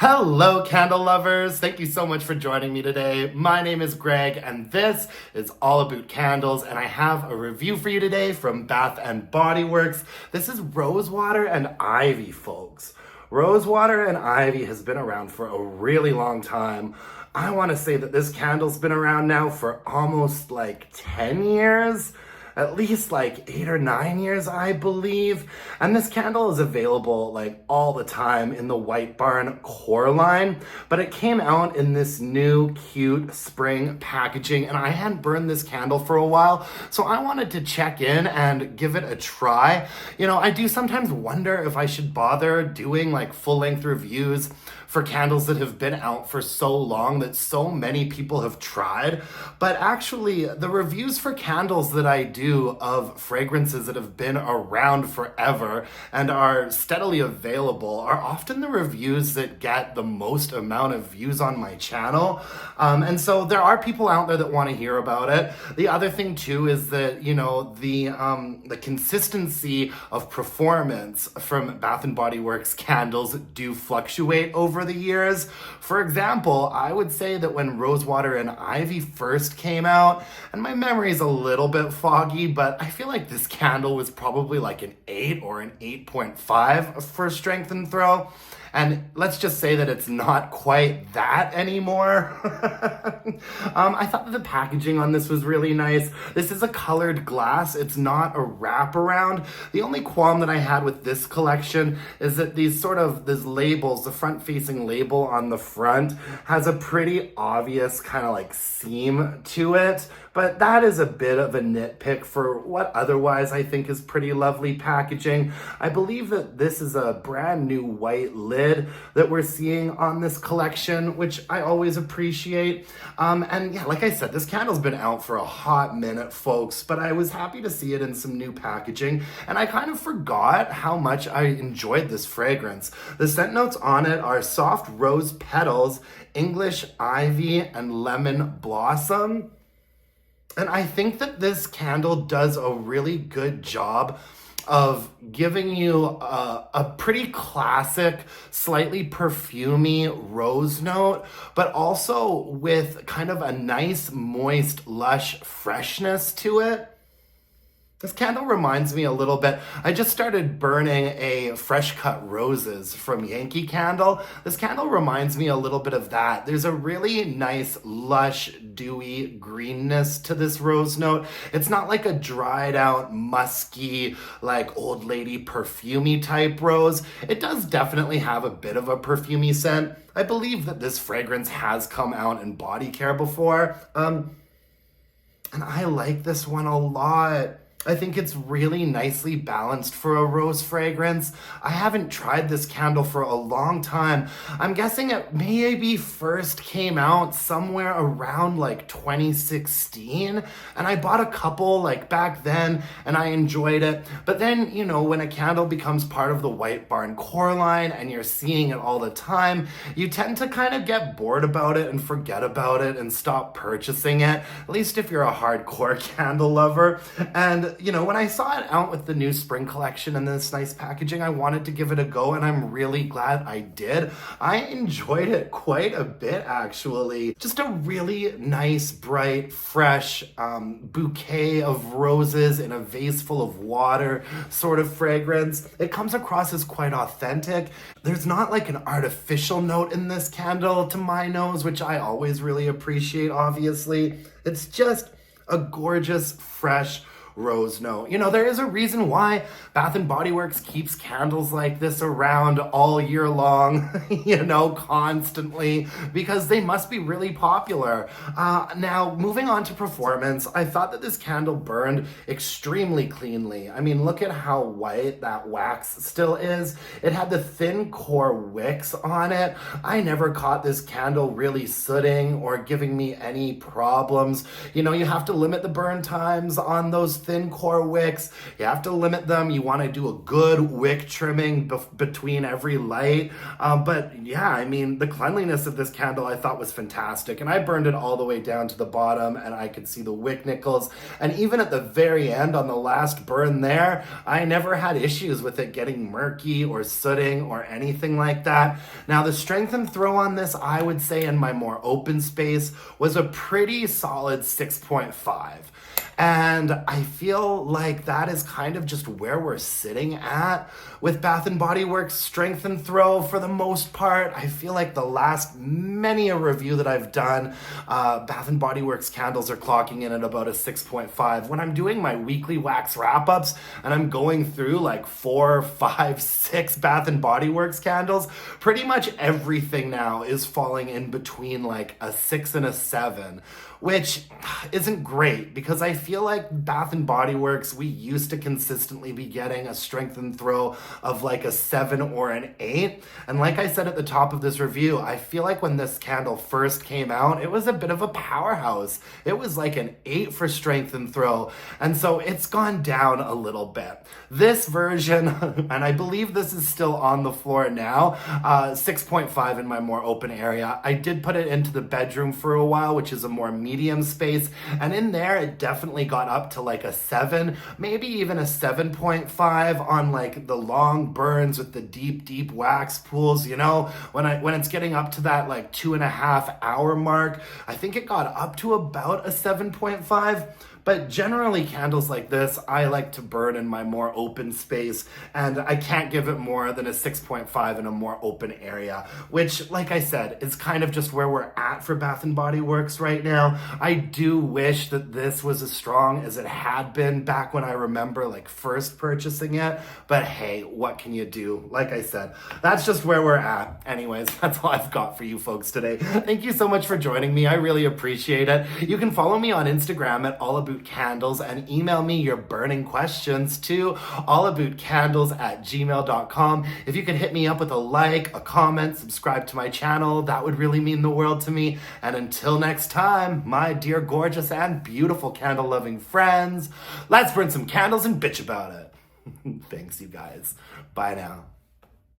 Hello, candle lovers. Thank you so much for joining me today. My name is Greg, and this is all about candles, and I have a review for you today from Bath and Body Works. This is Rosewater and Ivy, folks. Rosewater and Ivy has been around for a really long time. I want to say that this candle's been around now for almost like 10 years. At least like 8 or 9 years, I believe. And this candle is available like all the time in the White Barn core line, but it came out in this new cute spring packaging, and I hadn't burned this candle for a while, so I wanted to check in and give it a try. You know, I do sometimes wonder if I should bother doing like full-length reviews for candles that have been out for so long that so many people have tried. But actually, the reviews for candles that I do of fragrances that have been around forever and are steadily available are often the reviews that get the most amount of views on my channel. And so there are people out there that want to hear about it. The other thing too is that, you know, the consistency of performance from Bath and Body Works candles do fluctuate over the years. For example, I would say that when Rosewater and Ivy first came out, and my memory is a little bit foggy, but I feel like this candle was probably like an 8 or an 8.5 for strength and throw. And let's just say that it's not quite that anymore. I thought that the packaging on this was really nice. This is a colored glass. It's not a wraparound. The only qualm that I had with this collection is that these labels, the front-facing label on the front has a pretty obvious kind of like seam to it. But that is a bit of a nitpick for what otherwise I think is pretty lovely packaging. I believe that this is a brand new white lid that we're seeing on this collection, which I always appreciate. And yeah, like I said, this candle's been out for a hot minute, folks, but I was happy to see it in some new packaging, and I kind of forgot how much I enjoyed this fragrance. The scent notes on it are soft rose petals, English ivy, and lemon blossom. And I think that this candle does a really good job of giving you a pretty classic, slightly perfumey rose note, but also with kind of a nice, moist, lush freshness to it. This candle reminds me a little bit, I just started burning a Fresh Cut Roses from Yankee Candle. This candle reminds me a little bit of that. There's a really nice, lush, dewy greenness to this rose note. It's not like a dried out, musky, like old lady perfumey type rose. It does definitely have a bit of a perfumey scent. I believe that this fragrance has come out in body care before. And I like this one a lot. I think it's really nicely balanced for a rose fragrance. I haven't tried this candle for a long time. I'm guessing it maybe first came out somewhere around like 2016, and I bought a couple like back then and I enjoyed it. But then, you know, when a candle becomes part of the White Barn core line and you're seeing it all the time, you tend to kind of get bored about it and forget about it and stop purchasing it, at least if you're a hardcore candle lover. And you know, when I saw it out with the new spring collection and this nice packaging, I wanted to give it a go, and I'm really glad I did. I enjoyed it quite a bit, actually. Just a really nice, bright, fresh bouquet of roses in a vase full of water sort of fragrance. It comes across as quite authentic. There's not like an artificial note in this candle to my nose, which I always really appreciate, obviously. It's just a gorgeous, fresh, rose note. You know, there is a reason why Bath and Body Works keeps candles like this around all year long, you know, constantly, because they must be really popular. Now, moving on to performance, I thought that this candle burned extremely cleanly. I mean, look at how white that wax still is. It had the thin core wicks on it. I never caught this candle really sooting or giving me any problems. You know, you have to limit the burn times on those thin core wicks. You have to limit them. You want to do a good wick trimming between every light. But yeah, I mean, the cleanliness of this candle I thought was fantastic. And I burned it all the way down to the bottom and I could see the wick nickels. And even at the very end on the last burn there, I never had issues with it getting murky or sooting or anything like that. Now the strength and throw on this, I would say in my more open space, was a pretty solid 6.5. And I feel like that is kind of just where we're sitting at with Bath & Body Works strength and throw for the most part. I feel like the last many a review that I've done, Bath & Body Works candles are clocking in at about a 6.5. When I'm doing my weekly wax wrap-ups and I'm going through like 4, 5, 6 Bath & Body Works candles, pretty much everything now is falling in between like a 6 and a 7, which isn't great because I feel like Bath & Body Works, we used to consistently be getting a strength and throw of like a 7 or an 8. And like I said at the top of this review, I feel like when this candle first came out, it was a bit of a powerhouse. It was like an 8 for strength and throw. And so it's gone down a little bit. This version, and I believe this is still on the floor now, 6.5 in my more open area. I did put it into the bedroom for a while, which is a more medium space. And in there, it definitely got up to like a 7, maybe even a 7.5 on like the long burns with the deep wax pools. You know, when it's getting up to that like 2.5 hour mark, I think it got up to about a 7.5. But generally candles like this, I like to burn in my more open space, and I can't give it more than a 6.5 in a more open area, which, like I said, is kind of just where we're at for Bath & Body Works right now. I do wish that this was as strong as it had been back when I remember like first purchasing it, but hey, what can you do? Like I said, that's just where we're at. Anyways, that's all I've got for you folks today. Thank you so much for joining me. I really appreciate it. You can follow me on Instagram at Aboot Candles and email me your burning questions to allaboutcandles@gmail.com. If you could hit me up with a like, a comment, subscribe to my channel, that would really mean the world to me. And until next time, my dear gorgeous and beautiful candle loving friends, let's burn some candles and bitch about it. Thanks, you guys. Bye now.